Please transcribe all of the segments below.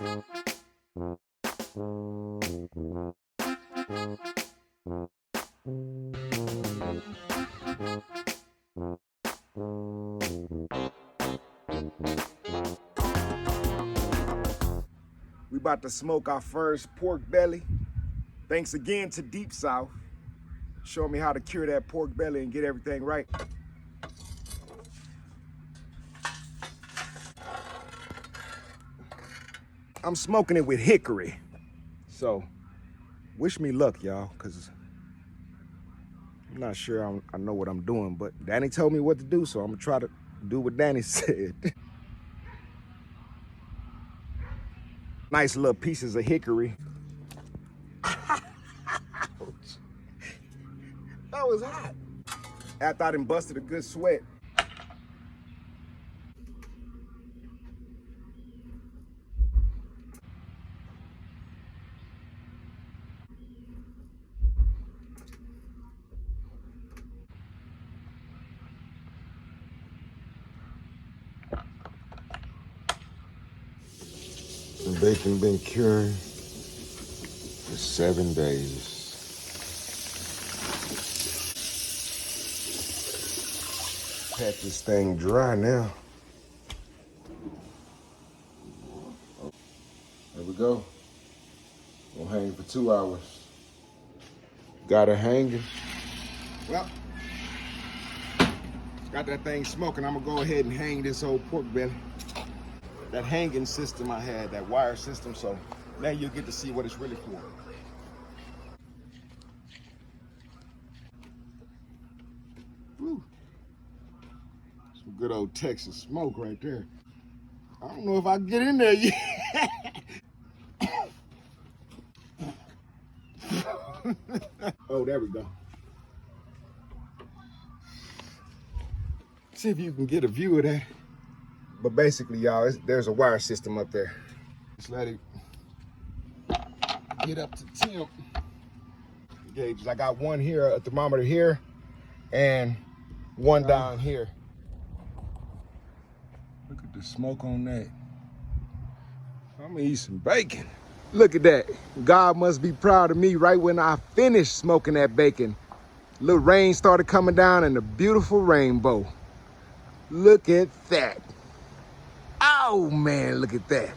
We about to smoke our first pork belly. Thanks again to Deep South. Show me how to cure that pork belly and get everything right. I'm smoking it with hickory. So, wish me luck, y'all, because I'm not sure I know what I'm doing, but Danny told me what to do, so I'm gonna try to do what Danny said. Nice little pieces of hickory. That was hot. After I done busted a good sweat. The bacon been curing for 7 days. Pat this thing dry now. There we go. Gonna hang for 2 hours. Got it hanging. Well, got that thing smoking. I'm gonna go ahead and hang this old pork belly. That hanging system I had, that wire system, so now you'll get to see what it's really for. Woo. Some good old Texas smoke right there. I don't know if I can get in there yet. Oh, there we go. See if you can get a view of that. But basically, y'all, there's a wire system up there. Just let it get up to temp gauges. I got one here, a thermometer here, and one down here. Look at the smoke on that. I'm gonna eat some bacon. Look at that. God must be proud of me. Right when I finished smoking that bacon, little rain started coming down and a beautiful rainbow. Look at that. Oh man, look at that.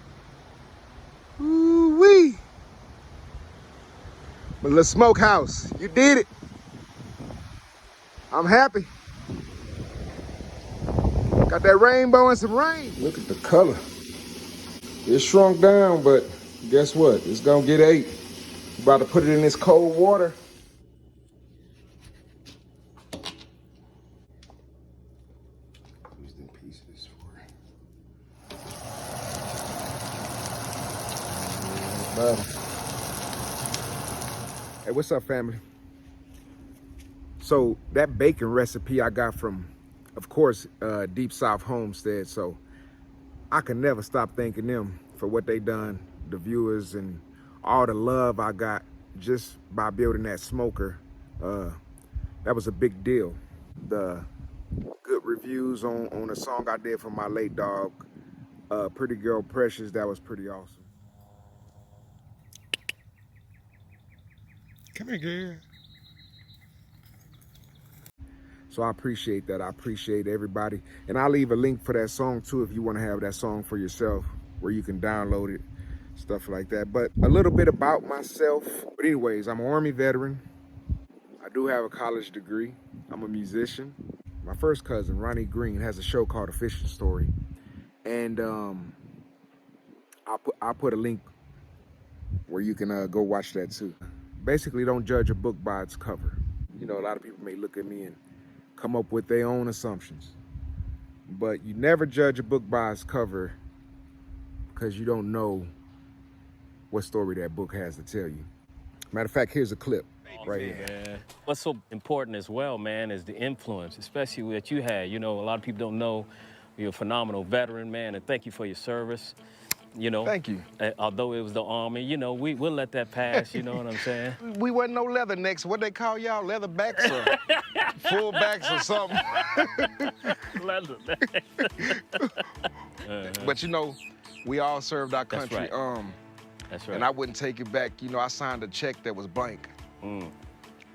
Ooh-wee. My little smokehouse, you did it. I'm happy. Got that rainbow and some rain. Look at the color. It shrunk down, but guess what? It's gonna get ate. About to put it in this cold water. Use them pieces for it. Hey, what's up, family? So that bacon recipe I got from, of course, Deep South Homestead. So I can never stop thanking them for what they done, the viewers, and all the love I got just by building that smoker. That was a big deal. The good reviews on a song I did for my late dog, Pretty Girl Precious, that was pretty awesome. Come here, girl. So I appreciate that. I appreciate everybody. And I'll leave a link for that song too if you want to have that song for yourself where you can download it, stuff like that. But a little bit about myself. But anyways, I'm an Army veteran. I do have a college degree. I'm a musician. My first cousin, Ronnie Green, has a show called A Fishing Story. And I'll put a link where you can go watch that too. Basically, don't judge a book by its cover. You know, a lot of people may look at me and come up with their own assumptions. But you never judge a book by its cover because you don't know what story that book has to tell you. Matter of fact, here's a clip right here. Man. What's so important as well, man, is the influence, especially that you had. You know, a lot of people don't know you're a phenomenal veteran, man, and thank you for your service. You know, Thank you. Although it was the Army, you know, we'll let that pass, you know what I'm saying? We wasn't no leathernecks. What they call y'all, leatherbacks or fullbacks or something? Leather. But you know, We all served our That's country. right. That's right. And I wouldn't take it back. You know, I signed a check that was blank.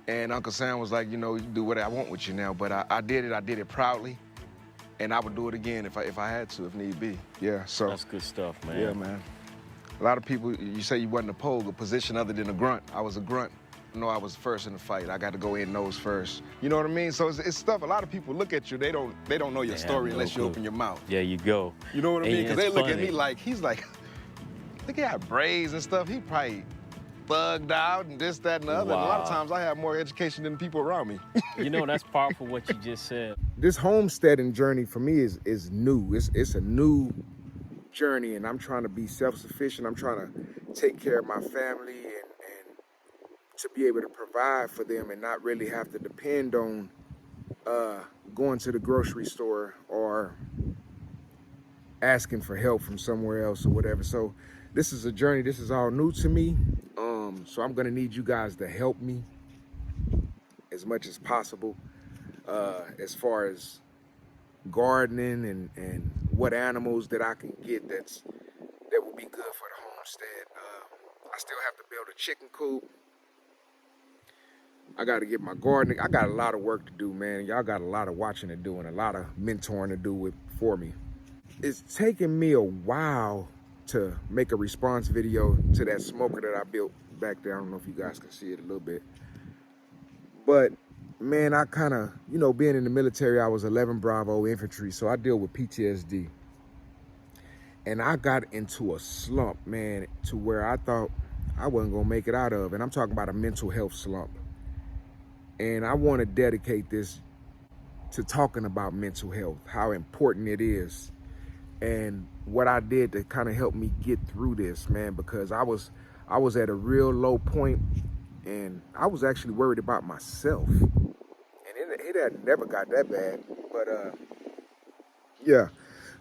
And Uncle Sam was like, you know, you can do what I want with you now. But I did it proudly. And I would do it again if I had to, if need be. Yeah, so. That's good stuff, man. Yeah, man. A lot of people, you say you wasn't a pogue, a position other than a grunt. I was a grunt. No, I was first in the fight. I got to go in nose first. You know what I mean? So it's stuff. A lot of people look at you. They don't know your They story have no unless you clue. open your mouth. There you go. You know what I And mean? Because they it's look at funny. me like he's like, look, he got braids and stuff. He probably thugged out and this, that, and the other. And a lot of Wow. times I have more education than the people around me. You know, that's powerful what you just said. This homesteading journey for me is new. It's a new journey, and I'm trying to be self-sufficient. I'm trying to take care of my family and to be able to provide for them and not really have to depend on going to the grocery store or asking for help from somewhere else or whatever. So this is a journey. This is all new to me. So I'm gonna need you guys to help me as much as possible as far as gardening and what animals that I can get that will be good for the homestead. I still have to build a chicken coop. I got to get my gardening. I got a lot of work to do, man. Y'all got a lot of watching to do and a lot of mentoring to do for me. It's taken me a while to make a response video to that smoker that I built back there. I don't know if you guys can see it a little bit. But, man, I kind of, you know, being in the military, I was 11 Bravo infantry, so I deal with PTSD. And I got into a slump, man, to where I thought I wasn't going to make it out of. And I'm talking about a mental health slump. And I want to dedicate this to talking about mental health, how important it is, and what I did to kind of help me get through this, man, because I was at a real low point, and I was actually worried about myself. And it had never got that bad, but yeah.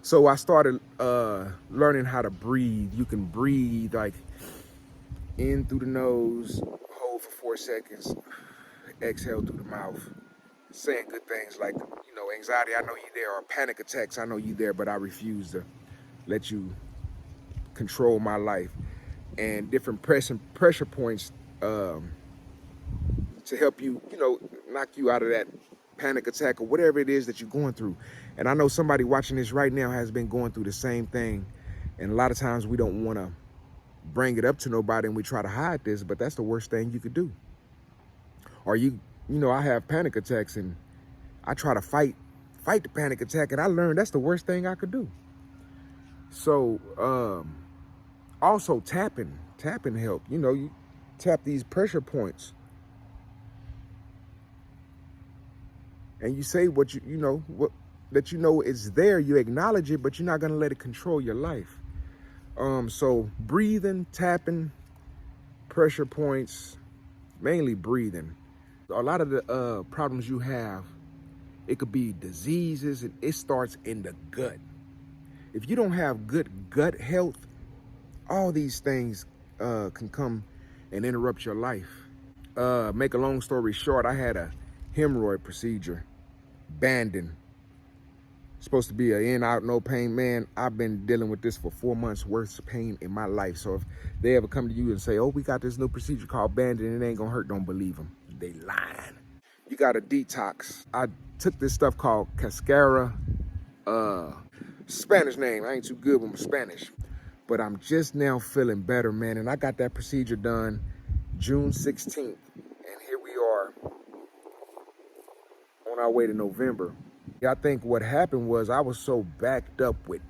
So I started learning how to breathe. You can breathe like in through the nose, hold for 4 seconds, exhale through the mouth, saying good things like, you know, anxiety, I know you there, or panic attacks, I know you there, but I refuse to let you control my life. And different pressure points to help you, you know, knock you out of that panic attack or whatever it is that you're going through. And I know somebody watching this right now has been going through the same thing. And a lot of times we don't want to bring it up to nobody and we try to hide this, but that's the worst thing you could do. Or you know, I have panic attacks and I try to fight the panic attack, and I learned that's the worst thing I could do. So also tapping help. You know, you tap these pressure points and you say what you know that you know is there, you acknowledge it, but you're not gonna let it control your life. So breathing, tapping, pressure points, mainly breathing. A lot of the problems you have, it could be diseases, and it starts in the gut. If you don't have good gut health, all these things can come and interrupt your life. Make a long story short, I had a hemorrhoid procedure, banding. Supposed to be an in, out, no pain. Man, I've been dealing with this for 4 months worth of pain in my life. So if they ever come to you and say, oh, we got this new procedure called banding and it ain't gonna hurt, don't believe them. They lying. You gotta detox. I took this stuff called Cascara. Spanish name, I ain't too good with my Spanish. But I'm just now feeling better, man. And I got that procedure done June 16th. And here we are on our way to November. I think what happened was I was so backed up with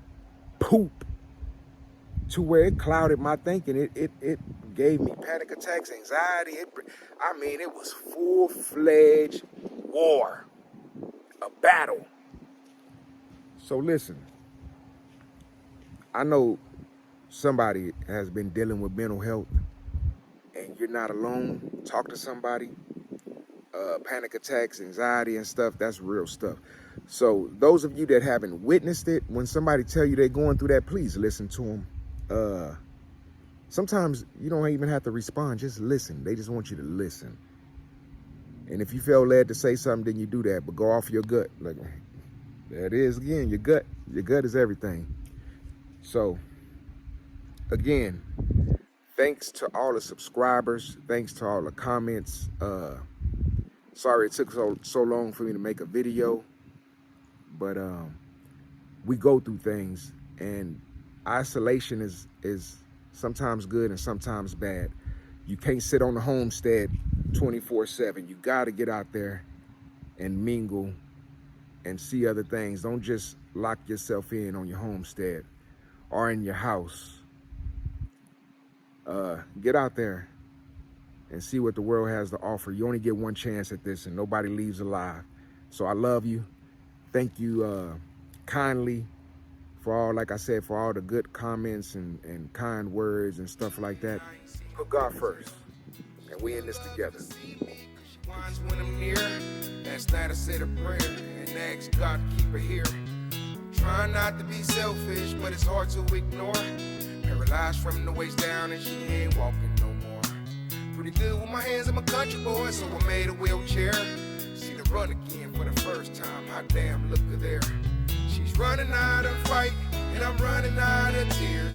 poop to where it clouded my thinking. It gave me panic attacks, anxiety. I mean, it was full-fledged war, a battle. So listen, I know somebody has been dealing with mental health and you're not alone. Talk to somebody. Panic attacks, anxiety and stuff, that's real stuff. So those of you that haven't witnessed it, when somebody tell you they're going through that, please listen to them. Sometimes you don't even have to respond, just listen. They just want you to listen. And if you feel led to say something, then you do that, but go off your gut. Like, there it is again, your gut. Your gut is everything. So again, thanks to all the subscribers. Thanks to all the comments. Sorry it took so long for me to make a video, but we go through things, and isolation is sometimes good and sometimes bad. You can't sit on the homestead 24/7. You got to get out there and mingle and see other things. Don't just lock yourself in on your homestead or in your house. Get out there and see what the world has to offer. You only get one chance at this, and nobody leaves alive. So I love you. Thank you kindly for all, like I said, for all the good comments and kind words and stuff like that. Put God first, and we in this together. When I'm near, last night I said a prayer and asked God to keep her here. Trying not to be selfish, but it's hard to ignore. Paralyzed from the waist down and she ain't walking no more. Pretty good with my hands, I'm a country boy, so I made a wheelchair. See her run again for the first time, hot damn, look at there. She's running out of fight, and I'm running out of tears.